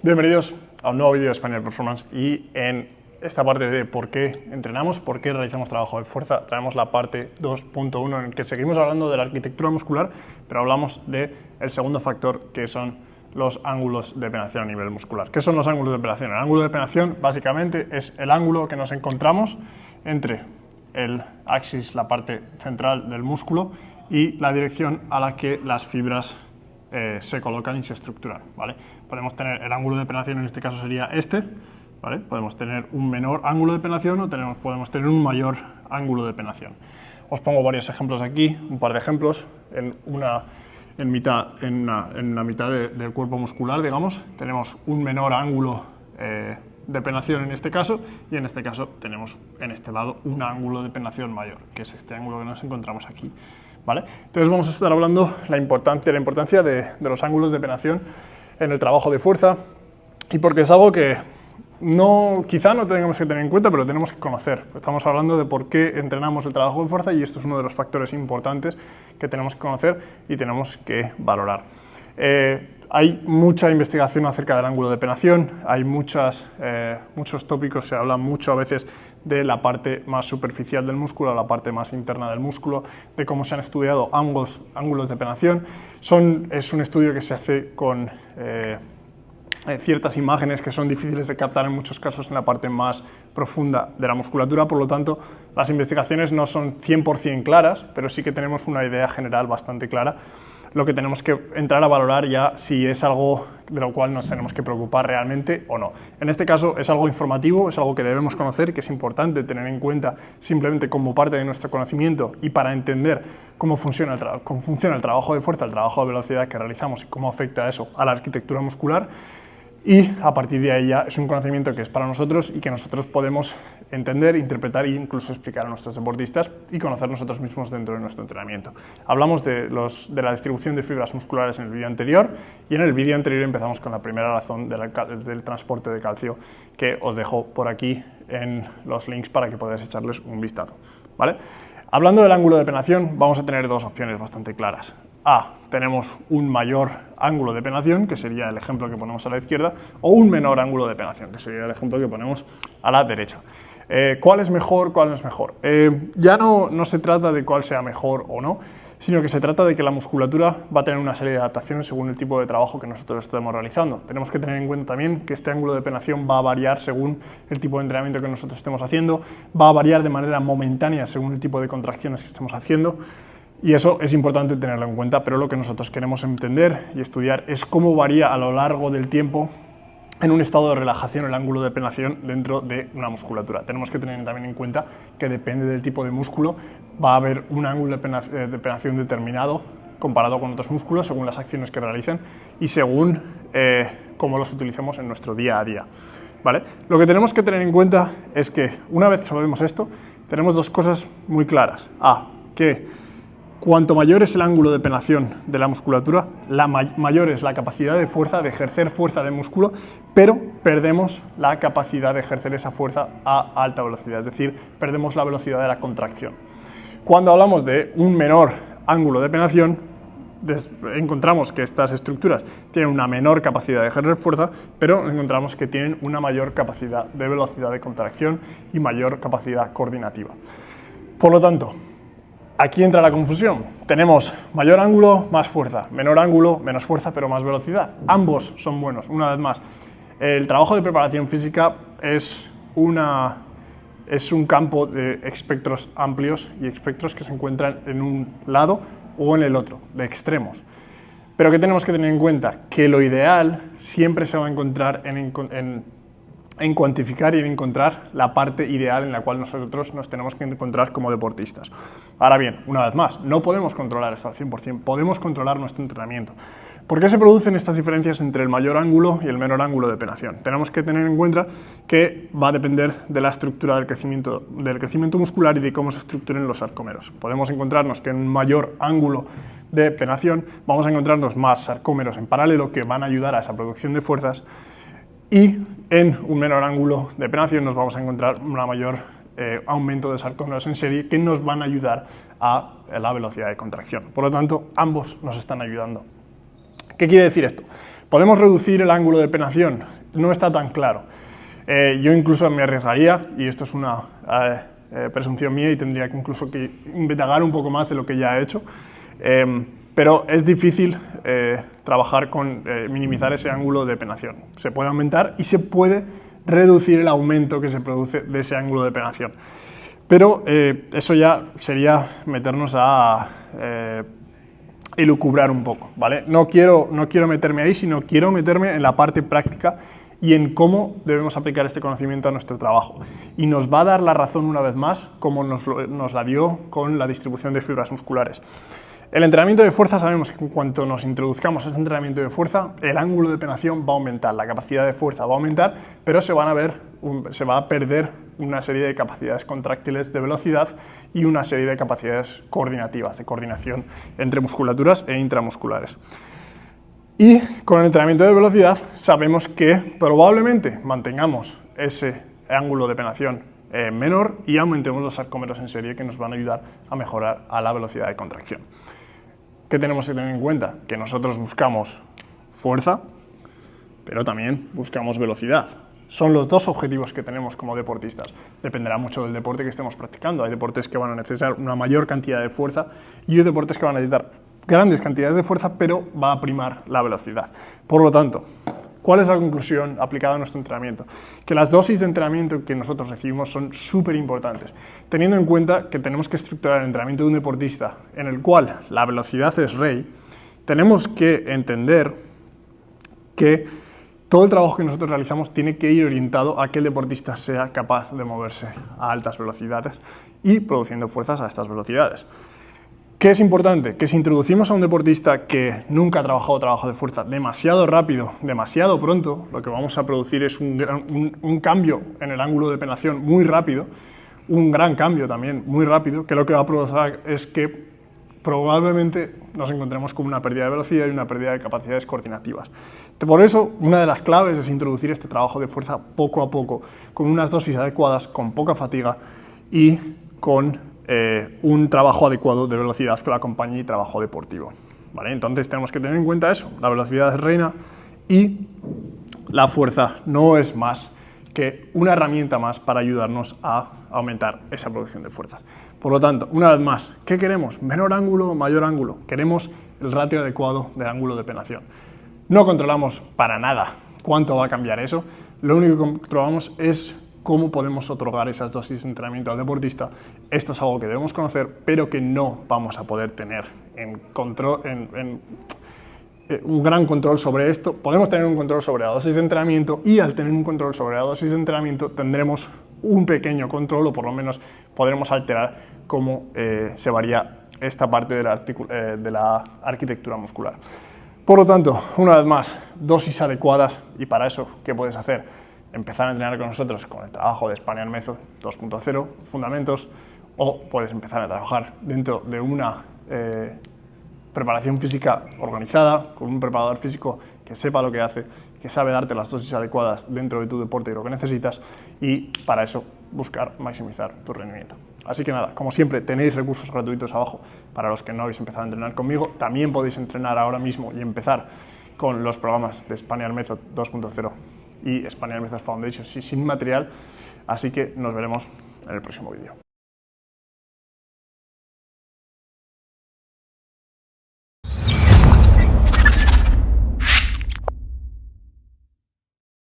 Bienvenidos a un nuevo vídeo de Spaniard Performance y en esta parte de por qué entrenamos, por qué realizamos trabajo de fuerza, traemos la parte 2.1 en el que seguimos hablando de la arquitectura muscular, pero hablamos del segundo factor que son los ángulos de penetración a nivel muscular. ¿Qué son los ángulos de penetración? El ángulo de penetración básicamente es el ángulo que nos encontramos entre el axis, la parte central del músculo, y la dirección a la que las fibras se colocan y se estructuran, ¿vale? Podemos tener el ángulo de penetración, en este caso sería este, ¿vale? Podemos tener un menor ángulo de penetración o podemos tener un mayor ángulo de penetración. Os pongo varios ejemplos aquí, un par de ejemplos. En la mitad del cuerpo muscular, digamos, tenemos un menor ángulo de penetración en este caso, y en este caso tenemos en este lado un ángulo de penetración mayor, que es este ángulo que nos encontramos aquí, ¿vale? Entonces vamos a estar hablando de la importancia de los ángulos de penetración en el trabajo de fuerza, y porque es algo que quizá no tengamos que tener en cuenta, pero tenemos que conocer. Estamos hablando de por qué entrenamos el trabajo de fuerza y esto es uno de los factores importantes que tenemos que conocer y tenemos que valorar. Hay mucha investigación acerca del ángulo de penetración, hay muchos tópicos, se habla mucho a veces de la parte más superficial del músculo, la parte más interna del músculo, de cómo se han estudiado ambos ángulos de penetración. Es un estudio que se hace con ciertas imágenes que son difíciles de captar en muchos casos en la parte más profunda de la musculatura, por lo tanto las investigaciones no son 100% claras, pero sí que tenemos una idea general bastante clara. Lo que tenemos que entrar a valorar ya si es algo de lo cual nos tenemos que preocupar realmente o no. En este caso es algo informativo, es algo que debemos conocer, que es importante tener en cuenta simplemente como parte de nuestro conocimiento y para entender cómo funciona el trabajo de fuerza, el trabajo de velocidad que realizamos y cómo afecta eso a la arquitectura muscular. Y a partir de ahí ya es un conocimiento que es para nosotros y que nosotros podemos entender, interpretar e incluso explicar a nuestros deportistas y conocer nosotros mismos dentro de nuestro entrenamiento. Hablamos de la distribución de fibras musculares en el vídeo anterior y en el vídeo anterior empezamos con la primera razón del transporte de calcio, que os dejo por aquí en los links para que podáis echarles un vistazo, ¿vale? Hablando del ángulo de penetración, vamos a tener dos opciones bastante claras. Tenemos un mayor ángulo de penetración, que sería el ejemplo que ponemos a la izquierda, o un menor ángulo de penetración, que sería el ejemplo que ponemos a la derecha. ¿Cuál es mejor, cuál no es mejor? Ya no se trata de cuál sea mejor o no, sino que se trata de que la musculatura va a tener una serie de adaptaciones según el tipo de trabajo que nosotros estemos realizando. Tenemos que tener en cuenta también que este ángulo de penetración va a variar según el tipo de entrenamiento que nosotros estemos haciendo, va a variar de manera momentánea según el tipo de contracciones que estemos haciendo, y eso es importante tenerlo en cuenta, pero lo que nosotros queremos entender y estudiar es cómo varía a lo largo del tiempo en un estado de relajación el ángulo de penetración dentro de una musculatura. Tenemos que tener también en cuenta que depende del tipo de músculo, va a haber un ángulo de penetración determinado comparado con otros músculos según las acciones que realicen y según cómo los utilicemos en nuestro día a día, ¿vale? Lo que tenemos que tener en cuenta es que una vez que sabemos esto, tenemos dos cosas muy claras. Que cuanto mayor es el ángulo de penetración de la musculatura, mayor es la capacidad de fuerza, de ejercer fuerza del músculo, pero perdemos la capacidad de ejercer esa fuerza a alta velocidad, es decir, perdemos la velocidad de la contracción. Cuando hablamos de un menor ángulo de penetración, encontramos que estas estructuras tienen una menor capacidad de ejercer fuerza, pero encontramos que tienen una mayor capacidad de velocidad de contracción y mayor capacidad coordinativa. Por lo tanto, aquí entra la confusión. Tenemos mayor ángulo, más fuerza, menor ángulo, menos fuerza, pero más velocidad. Ambos son buenos. Una vez más, el trabajo de preparación física es un campo de espectros amplios y espectros que se encuentran en un lado o en el otro, de extremos. Pero ¿qué tenemos que tener en cuenta? Que lo ideal siempre se va a encontrar en cuantificar y en encontrar la parte ideal en la cual nosotros nos tenemos que encontrar como deportistas. Ahora bien, una vez más, no podemos controlar esto al 100%, podemos controlar nuestro entrenamiento. ¿Por qué se producen estas diferencias entre el mayor ángulo y el menor ángulo de penetración? Tenemos que tener en cuenta que va a depender de la estructura del crecimiento muscular y de cómo se estructuren los sarcómeros. Podemos encontrarnos que en un mayor ángulo de penetración vamos a encontrarnos más sarcómeros en paralelo que van a ayudar a esa producción de fuerzas, y en un menor ángulo de penetración nos vamos a encontrar una mayor aumento de sarcómeros en serie que nos van a ayudar a la velocidad de contracción. Por lo tanto, ambos nos están ayudando. ¿Qué quiere decir esto? ¿Podemos reducir el ángulo de penetración? No está tan claro. Yo incluso me arriesgaría, y esto es una presunción mía y tendría que incluso que investigar un poco más de lo que ya he hecho, pero es difícil trabajar con minimizar ese ángulo de penetración. Se puede aumentar y se puede reducir el aumento que se produce de ese ángulo de penetración. Pero eso ya sería meternos a elucubrar un poco, ¿vale? No quiero meterme ahí, sino quiero meterme en la parte práctica y en cómo debemos aplicar este conocimiento a nuestro trabajo. Y nos va a dar la razón una vez más, como nos la dio con la distribución de fibras musculares. El entrenamiento de fuerza, sabemos que en cuanto nos introduzcamos a ese entrenamiento de fuerza, el ángulo de penetración va a aumentar, la capacidad de fuerza va a aumentar, pero se va a perder una serie de capacidades contráctiles de velocidad y una serie de capacidades coordinativas, de coordinación entre musculaturas e intramusculares. Y con el entrenamiento de velocidad sabemos que probablemente mantengamos ese ángulo de penetración menor y aumentemos los sarcómeros en serie que nos van a ayudar a mejorar a la velocidad de contracción. ¿Qué tenemos que tener en cuenta? Que nosotros buscamos fuerza, pero también buscamos velocidad. Son los dos objetivos que tenemos como deportistas. Dependerá mucho del deporte que estemos practicando. Hay deportes que van a necesitar una mayor cantidad de fuerza y hay deportes que van a necesitar grandes cantidades de fuerza, pero va a primar la velocidad. Por lo tanto, ¿cuál es la conclusión aplicada a nuestro entrenamiento? Que las dosis de entrenamiento que nosotros recibimos son súper importantes, teniendo en cuenta que tenemos que estructurar el entrenamiento de un deportista en el cual la velocidad es rey. Tenemos que entender que todo el trabajo que nosotros realizamos tiene que ir orientado a que el deportista sea capaz de moverse a altas velocidades y produciendo fuerzas a estas velocidades. ¿Qué es importante? Que si introducimos a un deportista que nunca ha trabajado trabajo de fuerza demasiado rápido, demasiado pronto, lo que vamos a producir es un cambio en el ángulo de penetración muy rápido, un gran cambio también muy rápido, que lo que va a provocar es que probablemente nos encontremos con una pérdida de velocidad y una pérdida de capacidades coordinativas. Por eso, una de las claves es introducir este trabajo de fuerza poco a poco, con unas dosis adecuadas, con poca fatiga y con un trabajo adecuado de velocidad que lo acompañe y trabajo deportivo, ¿vale? Entonces tenemos que tener en cuenta eso, la velocidad es reina y la fuerza no es más que una herramienta más para ayudarnos a aumentar esa producción de fuerzas. Por lo tanto, una vez más, ¿qué queremos? ¿Menor ángulo, mayor ángulo? Queremos el ratio adecuado de ángulo de penetración. No controlamos para nada cuánto va a cambiar eso, lo único que controlamos es cómo podemos otorgar esas dosis de entrenamiento al deportista. Esto es algo que debemos conocer, pero que no vamos a poder tener un gran control sobre esto. Podemos tener un control sobre la dosis de entrenamiento y al tener un control sobre la dosis de entrenamiento tendremos un pequeño control o por lo menos podremos alterar cómo se varía esta parte de la arquitectura muscular. Por lo tanto, una vez más, dosis adecuadas y para eso, ¿qué puedes hacer? Empezar a entrenar con nosotros con el trabajo de Spaniard Method 2.0, fundamentos, o puedes empezar a trabajar dentro de una preparación física organizada, con un preparador físico que sepa lo que hace, que sabe darte las dosis adecuadas dentro de tu deporte y lo que necesitas, y para eso buscar maximizar tu rendimiento. Así que nada, como siempre, tenéis recursos gratuitos abajo para los que no habéis empezado a entrenar conmigo. También podéis entrenar ahora mismo y empezar con los programas de Spaniard Method 2.0 y Spaniard Method Foundation sin material, así que nos veremos en el próximo vídeo.